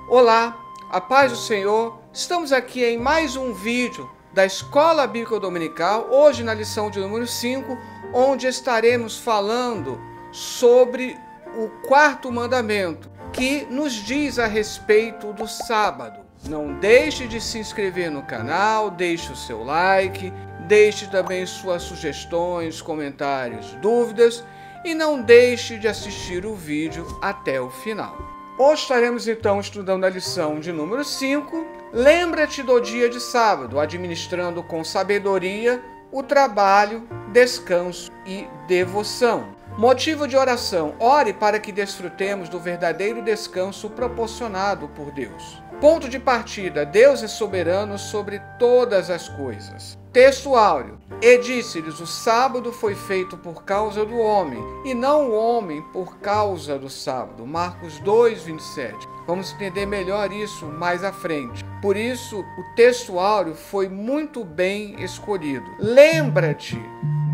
Olá, a paz do Senhor. Estamos aqui em mais um vídeo da Escola Bíblica Dominical, hoje na lição de número 5, onde estaremos falando sobre o quarto mandamento, que nos diz a respeito do sábado. Não deixe de se inscrever no canal, deixe o seu like, deixe também suas sugestões, comentários, dúvidas e não deixe de assistir o vídeo até o final. Hoje estaremos então estudando a lição de número 5. Lembra-te do dia de sábado, administrando com sabedoria o trabalho, descanso e devoção. Motivo de oração: ore para que desfrutemos do verdadeiro descanso proporcionado por Deus. Ponto de partida: Deus é soberano sobre todas as coisas. Texto áureo: e disse-lhes: o sábado foi feito por causa do homem, e não o homem por causa do sábado. Marcos 2:27. Vamos entender melhor isso mais à frente. Por isso, o texto áureo foi muito bem escolhido. Lembra-te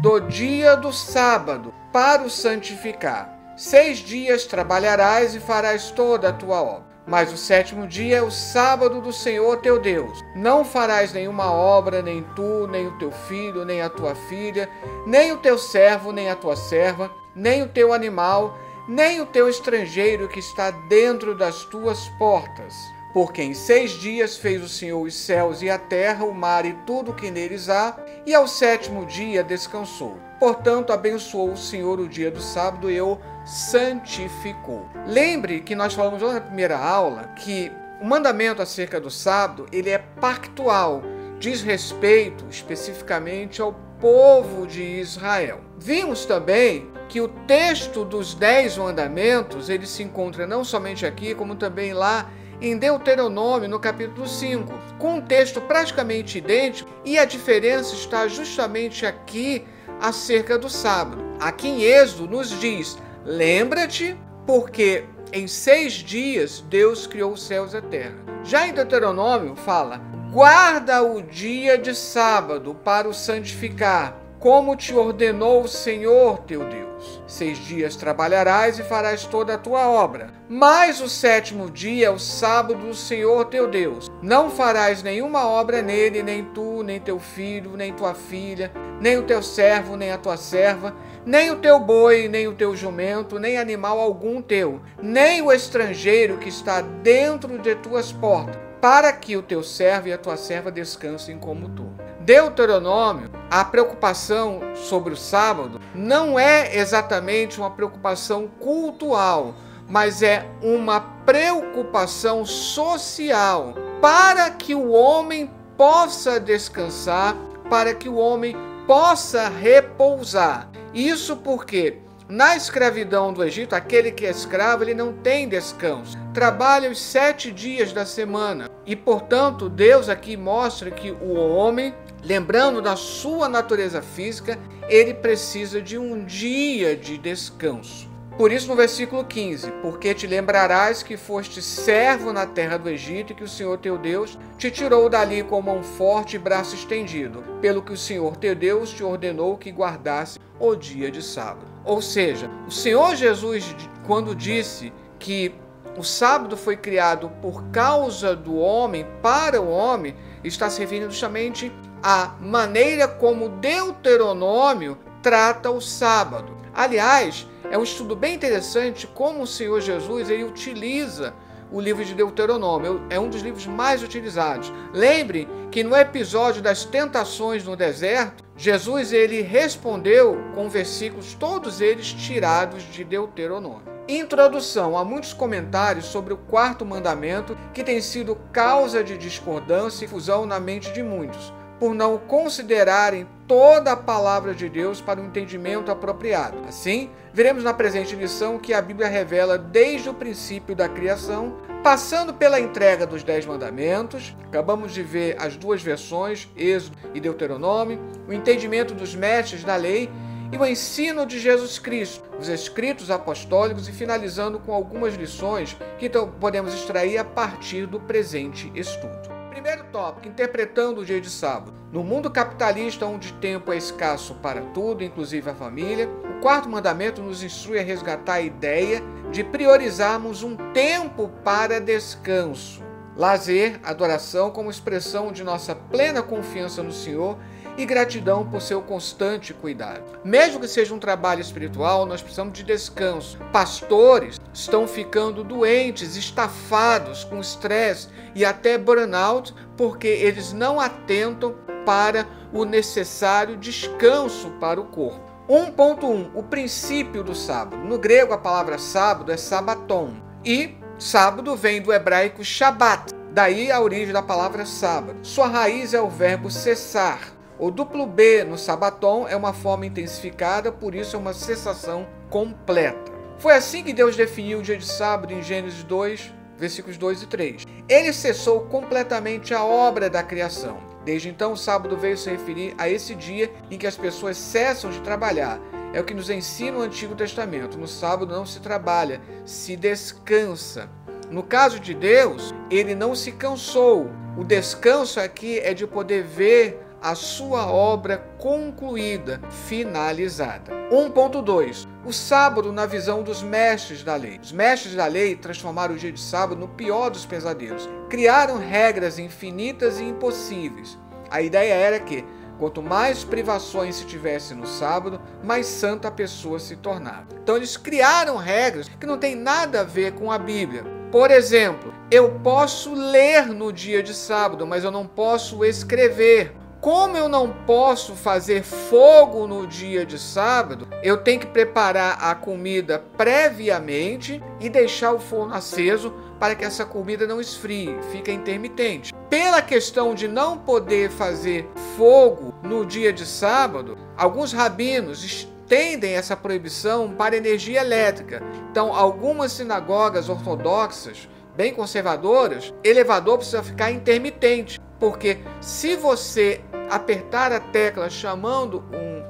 do dia do sábado para o santificar. 6 dias trabalharás e farás toda a tua obra. Mas o 7º dia é o sábado do Senhor teu Deus. Não farás nenhuma obra, nem tu, nem o teu filho, nem a tua filha, nem o teu servo, nem a tua serva, nem o teu animal, nem o teu estrangeiro que está dentro das tuas portas. Porque em 6 dias fez o Senhor os céus e a terra, o mar e tudo o que neles há, e ao 7º dia descansou. Portanto, abençoou o Senhor o dia do sábado e o santificou. Lembre que nós falamos lá na primeira aula que o mandamento acerca do sábado, ele é pactual, diz respeito especificamente ao povo de Israel. Vimos também que o texto dos 10 mandamentos, ele se encontra não somente aqui, como também lá em Deuteronômio, no capítulo 5, com um texto praticamente idêntico, e a diferença está justamente aqui acerca do sábado. Aqui em Êxodo nos diz: lembra-te, porque em 6 dias Deus criou os céus e a terra. Já em Deuteronômio fala: guarda o dia de sábado para o santificar, como te ordenou o Senhor teu Deus. 6 dias trabalharás e farás toda a tua obra. Mas o 7º dia é o sábado do Senhor teu Deus. Não farás nenhuma obra nele, nem tu, nem teu filho, nem tua filha, nem o teu servo, nem a tua serva, nem o teu boi, nem o teu jumento, nem animal algum teu, nem o estrangeiro que está dentro de tuas portas, para que o teu servo e a tua serva descansem como tu. Deuteronômio, a preocupação sobre o sábado não é exatamente uma preocupação cultural, mas é uma preocupação social, para que o homem possa descansar, para que o homem possa repousar. Isso porque na escravidão do Egito, aquele que é escravo, ele não tem descanso. Trabalha os 7 dias da semana. E, portanto, Deus aqui mostra que o homem, lembrando da sua natureza física, ele precisa de um dia de descanso. Por isso, no versículo 15, porque te lembrarás que foste servo na terra do Egito e que o Senhor teu Deus te tirou dali com mão forte e braço estendido, pelo que o Senhor teu Deus te ordenou que guardasse o dia de sábado. Ou seja, o Senhor Jesus, quando disse que o sábado foi criado por causa do homem, para o homem, está se referindo justamente à maneira como Deuteronômio trata o sábado. Aliás, é um estudo bem interessante como o Senhor Jesus ele utiliza o livro de Deuteronômio. É um dos livros mais utilizados. Lembre que no episódio das tentações no deserto, Jesus ele respondeu com versículos, todos eles tirados de Deuteronômio. Introdução: há muitos comentários sobre o quarto mandamento que tem sido causa de discordância e confusão na mente de muitos, por não considerarem toda a palavra de Deus para um entendimento apropriado. Assim, veremos na presente lição que a Bíblia revela desde o princípio da criação, passando pela entrega dos 10 mandamentos, acabamos de ver as 2 versões, Êxodo e Deuteronômio, o entendimento dos mestres da lei e o ensino de Jesus Cristo, os escritos apostólicos e finalizando com algumas lições que então podemos extrair a partir do presente estudo. Primeiro tópico, interpretando o dia de sábado. No mundo capitalista, onde tempo é escasso para tudo, inclusive a família, o quarto mandamento nos instrui a resgatar a ideia de priorizarmos um tempo para descanso, lazer, adoração como expressão de nossa plena confiança no Senhor e gratidão por seu constante cuidado. Mesmo que seja um trabalho espiritual, nós precisamos de descanso. Pastores estão ficando doentes, estafados, com estresse e até burnout, porque eles não atentam para o necessário descanso para o corpo. 1.1. O princípio do sábado. No grego, a palavra sábado é sabaton. E sábado vem do hebraico shabat. Daí a origem da palavra sábado. Sua raiz é o verbo cessar. O duplo B no sabaton é uma forma intensificada, por isso é uma cessação completa. Foi assim que Deus definiu o dia de sábado em Gênesis 2, versículos 2 e 3. Ele cessou completamente a obra da criação. Desde então, o sábado veio se referir a esse dia em que as pessoas cessam de trabalhar. É o que nos ensina o Antigo Testamento. No sábado não se trabalha, se descansa. No caso de Deus, ele não se cansou. O descanso aqui é de poder ver a sua obra concluída, finalizada. 1.2. O sábado na visão dos mestres da lei. Os mestres da lei transformaram o dia de sábado no pior dos pesadelos. Criaram regras infinitas e impossíveis. A ideia era que, quanto mais privações se tivesse no sábado, mais santa a pessoa se tornava. Então eles criaram regras que não têm nada a ver com a Bíblia. Por exemplo, eu posso ler no dia de sábado, mas eu não posso escrever. Como eu não posso fazer fogo no dia de sábado, eu tenho que preparar a comida previamente e deixar o forno aceso para que essa comida não esfrie, fica intermitente. Pela questão de não poder fazer fogo no dia de sábado, alguns rabinos estendem essa proibição para energia elétrica. Então, algumas sinagogas ortodoxas, bem conservadoras, elevador precisa ficar intermitente. Porque se você apertar a tecla chamando um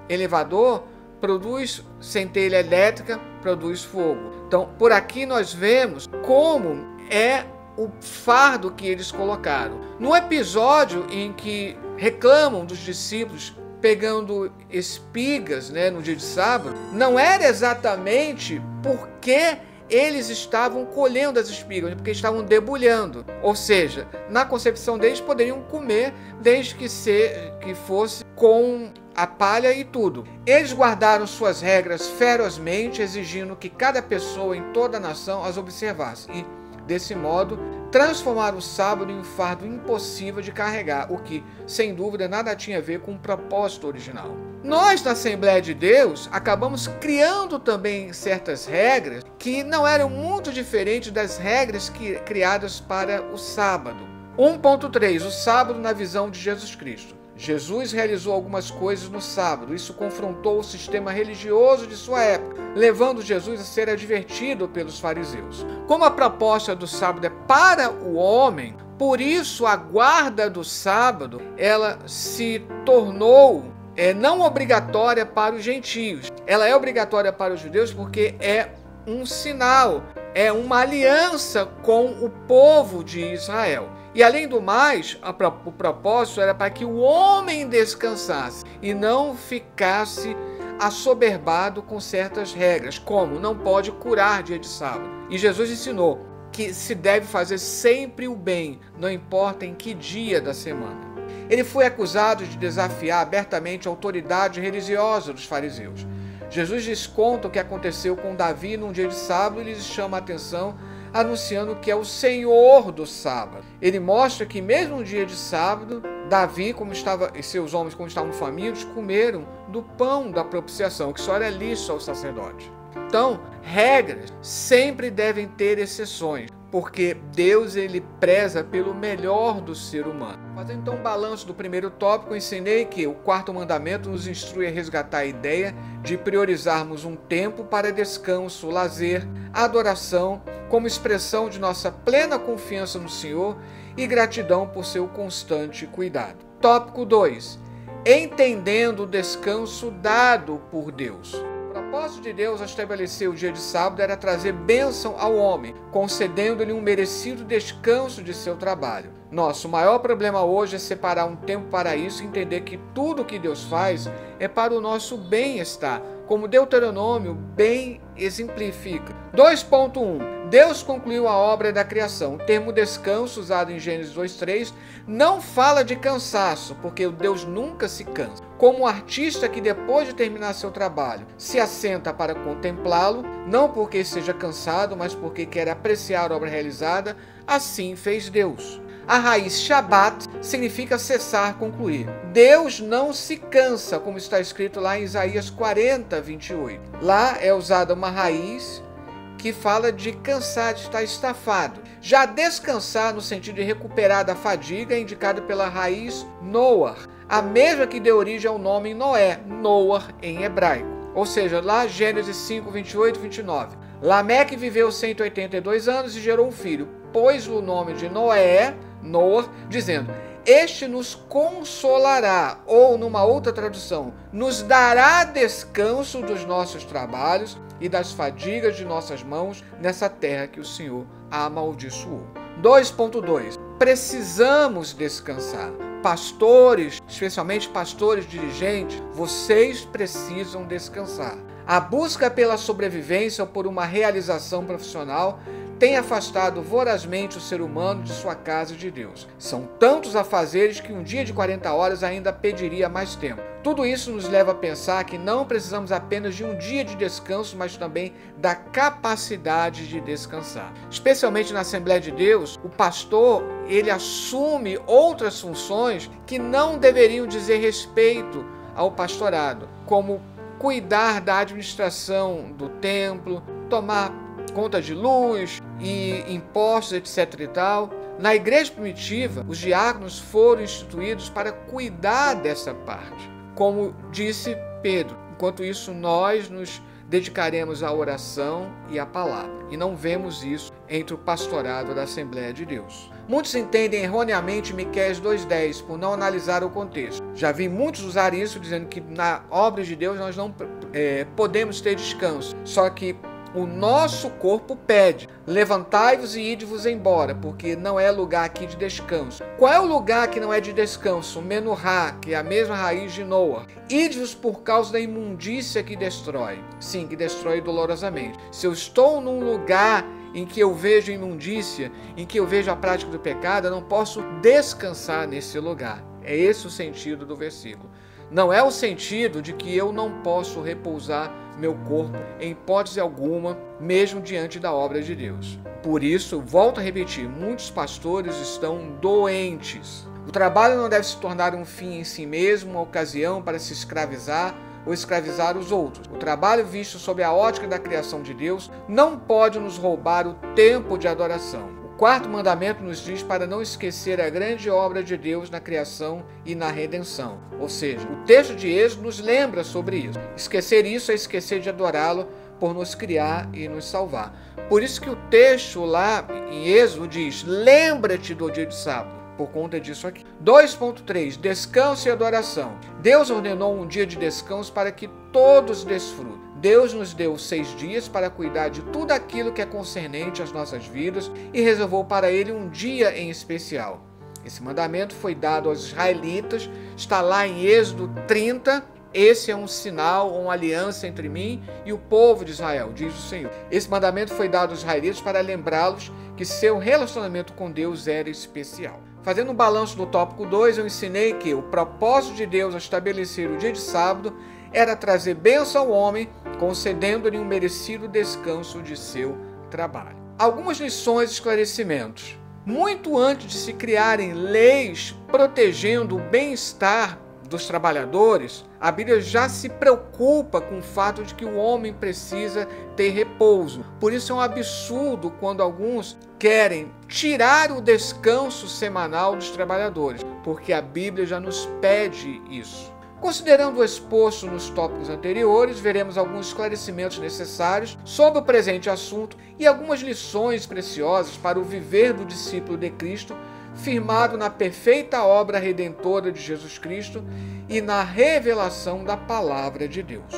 elevador, produz centelha elétrica, produz fogo. Então, por aqui nós vemos como é o fardo que eles colocaram. No episódio em que reclamam dos discípulos pegando espigas, no dia de sábado, não era exatamente porque eles estavam colhendo as espigas, porque estavam debulhando. Ou seja, na concepção deles poderiam comer desde que fosse com a palha e tudo. Eles guardaram suas regras ferozmente, exigindo que cada pessoa em toda a nação as observasse. E, desse modo, transformaram o sábado em um fardo impossível de carregar, o que, sem dúvida, nada tinha a ver com o propósito original. Nós, na Assembleia de Deus, acabamos criando também certas regras que não eram muito diferentes das regras criadas para o sábado. 1.3. O sábado na visão de Jesus Cristo. Jesus realizou algumas coisas no sábado. Isso confrontou o sistema religioso de sua época, levando Jesus a ser advertido pelos fariseus. Como a proposta do sábado é para o homem, por isso a guarda do sábado ela se tornou não obrigatória para os gentios. Ela é obrigatória para os judeus porque é um sinal, é uma aliança com o povo de Israel. E além do mais, o propósito era para que o homem descansasse e não ficasse assoberbado com certas regras, como não pode curar dia de sábado. E Jesus ensinou que se deve fazer sempre o bem, não importa em que dia da semana. Ele foi acusado de desafiar abertamente a autoridade religiosa dos fariseus. Jesus lhes conta o que aconteceu com Davi num dia de sábado e lhes chama a atenção anunciando que é o Senhor do sábado. Ele mostra que mesmo no dia de sábado, Davi e seus homens, como estavam famintos, comeram do pão da propiciação, que só era lícito ao sacerdote. Então, regras sempre devem ter exceções, porque Deus ele preza pelo melhor do ser humano. Fazendo então um balanço do primeiro tópico, eu ensinei que o quarto mandamento nos instrui a resgatar a ideia de priorizarmos um tempo para descanso, lazer, adoração, como expressão de nossa plena confiança no Senhor e gratidão por seu constante cuidado. Tópico 2. Entendendo o descanso dado por Deus. O propósito de Deus ao estabelecer o dia de sábado era trazer bênção ao homem, concedendo-lhe um merecido descanso de seu trabalho. Nosso maior problema hoje é separar um tempo para isso e entender que tudo que Deus faz é para o nosso bem-estar, como Deuteronômio bem exemplifica. 2.1. Deus concluiu a obra da criação. O termo descanso, usado em Gênesis 2.3, não fala de cansaço, porque Deus nunca se cansa. Como um artista que, depois de terminar seu trabalho, se assenta para contemplá-lo, não porque esteja cansado, mas porque quer apreciar a obra realizada, assim fez Deus. A raiz Shabat significa cessar, concluir. Deus não se cansa, como está escrito lá em Isaías 40:28. Lá é usada uma raiz que fala de cansar, de estar estafado. Já descansar, no sentido de recuperar da fadiga, é indicado pela raiz Noar, a mesma que deu origem ao nome Noé, Noar em hebraico. Ou seja, lá Gênesis 5:28-29. Lameque viveu 182 anos e gerou um filho. Pôs-lhe o nome de Noé, Noar, dizendo: este nos consolará, ou numa outra tradução, nos dará descanso dos nossos trabalhos e das fadigas de nossas mãos nessa terra que o Senhor amaldiçoou. 2.2. Precisamos descansar. Pastores, especialmente pastores dirigentes, vocês precisam descansar. A busca pela sobrevivência ou por uma realização profissional tem afastado vorazmente o ser humano de sua casa de Deus. São tantos afazeres que um dia de 40 horas ainda pediria mais tempo. Tudo isso nos leva a pensar que não precisamos apenas de um dia de descanso, mas também da capacidade de descansar. Especialmente na Assembleia de Deus, o pastor, ele assume outras funções que não deveriam dizer respeito ao pastorado, como cuidar da administração do templo, tomar conta de luz e impostos, etc. e tal. Na igreja primitiva, os diáconos foram instituídos para cuidar dessa parte, como disse Pedro. Enquanto isso, nós nos dedicaremos à oração e à palavra. E não vemos isso entre o pastorado da Assembleia de Deus. Muitos entendem erroneamente Miqueias 2:10 por não analisar o contexto. Já vi muitos usar isso dizendo que na obra de Deus nós não podemos ter descanso. Só que o nosso corpo pede: levantai-vos e ide-vos embora, porque não é lugar aqui de descanso. Qual é o lugar que não é de descanso? Menorá, que é a mesma raiz de Noa. Ide-vos por causa da imundícia que destrói. Sim, que destrói dolorosamente. Se eu estou num lugar em que eu vejo imundícia, em que eu vejo a prática do pecado, eu não posso descansar nesse lugar. É esse o sentido do versículo. Não é o sentido de que eu não posso repousar meu corpo em hipótese alguma, mesmo diante da obra de Deus. Por isso, volto a repetir, muitos pastores estão doentes. O trabalho não deve se tornar um fim em si mesmo, uma ocasião para se escravizar ou escravizar os outros. O trabalho visto sob a ótica da criação de Deus não pode nos roubar o tempo de adoração. O quarto mandamento nos diz para não esquecer a grande obra de Deus na criação e na redenção. Ou seja, o texto de Êxodo nos lembra sobre isso. Esquecer isso é esquecer de adorá-lo por nos criar e nos salvar. Por isso que o texto lá em Êxodo diz: lembra-te do dia de sábado. Por conta disso aqui. 2.3. Descanso e adoração. Deus ordenou um dia de descanso para que todos desfrutem. Deus nos deu 6 dias para cuidar de tudo aquilo que é concernente às nossas vidas e reservou para ele um dia em especial. Esse mandamento foi dado aos israelitas, está lá em Êxodo 30. Esse é um sinal, uma aliança entre mim e o povo de Israel, diz o Senhor. Esse mandamento foi dado aos israelitas para lembrá-los que seu relacionamento com Deus era especial. Fazendo um balanço do tópico 2, eu ensinei que o propósito de Deus ao estabelecer o dia de sábado era trazer bênção ao homem, concedendo-lhe um merecido descanso de seu trabalho. Algumas lições e esclarecimentos. Muito antes de se criarem leis protegendo o bem-estar dos trabalhadores, a Bíblia já se preocupa com o fato de que o homem precisa ter repouso. Por isso é um absurdo quando alguns querem tirar o descanso semanal dos trabalhadores, porque a Bíblia já nos pede isso. Considerando o exposto nos tópicos anteriores, veremos alguns esclarecimentos necessários sobre o presente assunto e algumas lições preciosas para o viver do discípulo de Cristo, firmado na perfeita obra redentora de Jesus Cristo e na revelação da palavra de Deus.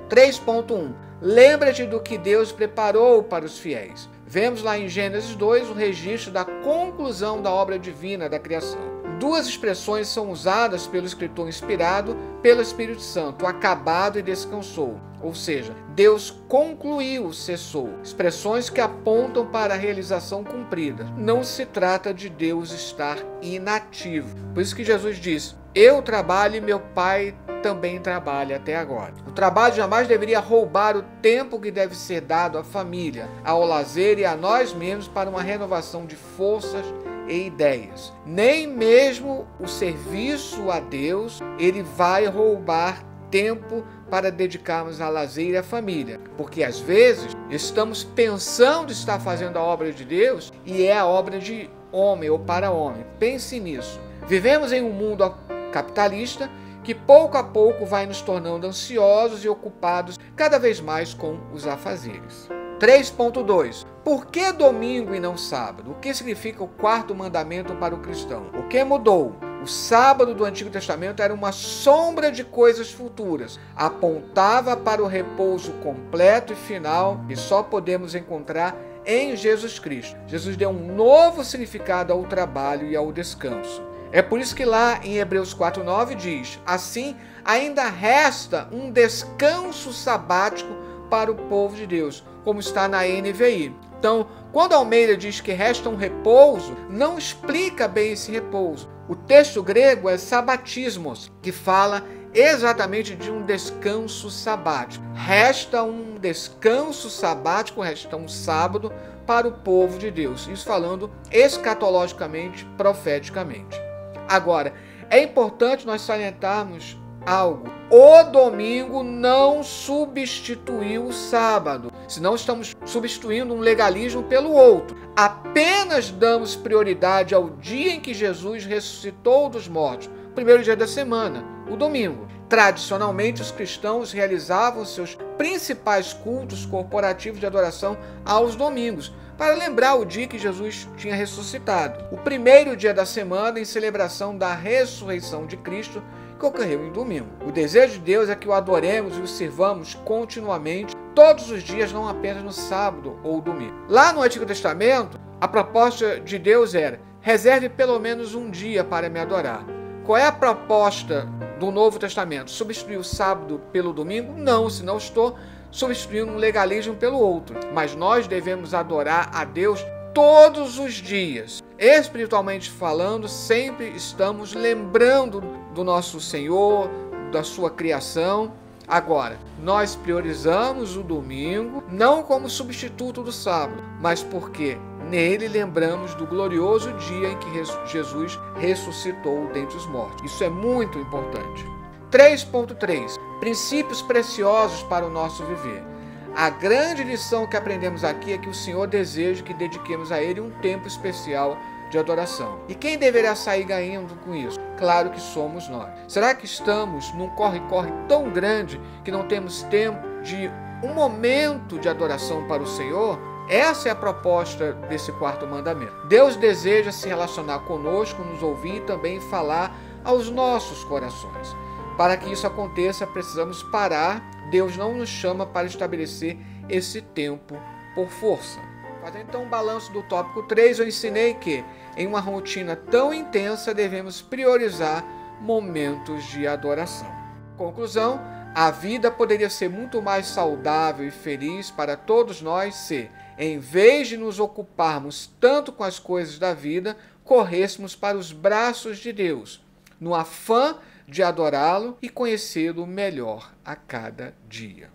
3.1. Lembra-te do que Deus preparou para os fiéis. Vemos lá em Gênesis 2 o registro da conclusão da obra divina da criação. Duas expressões são usadas pelo escritor inspirado pelo Espírito Santo: acabado e descansou. Ou seja, Deus concluiu, cessou. Expressões que apontam para a realização cumprida. Não se trata de Deus estar inativo. Por isso que Jesus disse: eu trabalho e meu Pai também trabalha até agora. O trabalho jamais deveria roubar o tempo que deve ser dado à família, ao lazer e a nós mesmos para uma renovação de forças e ideias. Nem mesmo o serviço a Deus, ele vai roubar tempo para dedicarmos a lazer e à família. Porque às vezes estamos pensando estar fazendo a obra de Deus e é a obra de homem ou para homem. Pense nisso. Vivemos em um mundo capitalista que pouco a pouco vai nos tornando ansiosos e ocupados cada vez mais com os afazeres. 3.2. Por que domingo e não sábado? O que significa o quarto mandamento para o cristão? O que mudou? O sábado do Antigo Testamento era uma sombra de coisas futuras. Apontava para o repouso completo e final que só podemos encontrar em Jesus Cristo. Jesus deu um novo significado ao trabalho e ao descanso. É por isso que lá em Hebreus 4:9 diz: assim, ainda resta um descanso sabático para o povo de Deus, como está na NVI. Então, quando Almeida diz que resta um repouso, não explica bem esse repouso. O texto grego é sabatismos, que fala exatamente de um descanso sabático. Resta um descanso sabático, resta um sábado para o povo de Deus. Isso falando escatologicamente, profeticamente. Agora, é importante nós salientarmos algo. O domingo não substituiu o sábado. Senão estamos substituindo um legalismo pelo outro. Apenas damos prioridade ao dia em que Jesus ressuscitou dos mortos, o primeiro dia da semana, o domingo. Tradicionalmente, os cristãos realizavam seus principais cultos corporativos de adoração aos domingos, para lembrar o dia que Jesus tinha ressuscitado. O primeiro dia da semana em celebração da ressurreição de Cristo, que ocorreu em domingo. O desejo de Deus é que o adoremos e o sirvamos continuamente, todos os dias, não apenas no sábado ou domingo. Lá no Antigo Testamento, a proposta de Deus era: reserve pelo menos um dia para me adorar. Qual é a proposta do Novo Testamento? Substituir o sábado pelo domingo? Não, senão estou substituindo um legalismo pelo outro. Mas nós devemos adorar a Deus todos os dias. Espiritualmente falando, sempre estamos lembrando do nosso Senhor, da sua criação. Agora, nós priorizamos o domingo não como substituto do sábado, mas porque nele lembramos do glorioso dia em que Jesus ressuscitou dentre os mortos. Isso é muito importante. 3.3. Princípios preciosos para o nosso viver. A grande lição que aprendemos aqui é que o Senhor deseja que dediquemos a Ele um tempo especial de adoração. E quem deverá sair ganhando com isso? Claro que somos nós. Será que estamos num corre-corre tão grande que não temos tempo de um momento de adoração para o Senhor? Essa é a proposta desse quarto mandamento. Deus deseja se relacionar conosco, nos ouvir e também falar aos nossos corações. Para que isso aconteça, precisamos parar. Deus não nos chama para estabelecer esse tempo por força. Fazendo então um balanço do tópico 3, eu ensinei que, em uma rotina tão intensa, devemos priorizar momentos de adoração. Conclusão: a vida poderia ser muito mais saudável e feliz para todos nós se, em vez de nos ocuparmos tanto com as coisas da vida, corrêssemos para os braços de Deus, no afã de adorá-lo e conhecê-lo melhor a cada dia.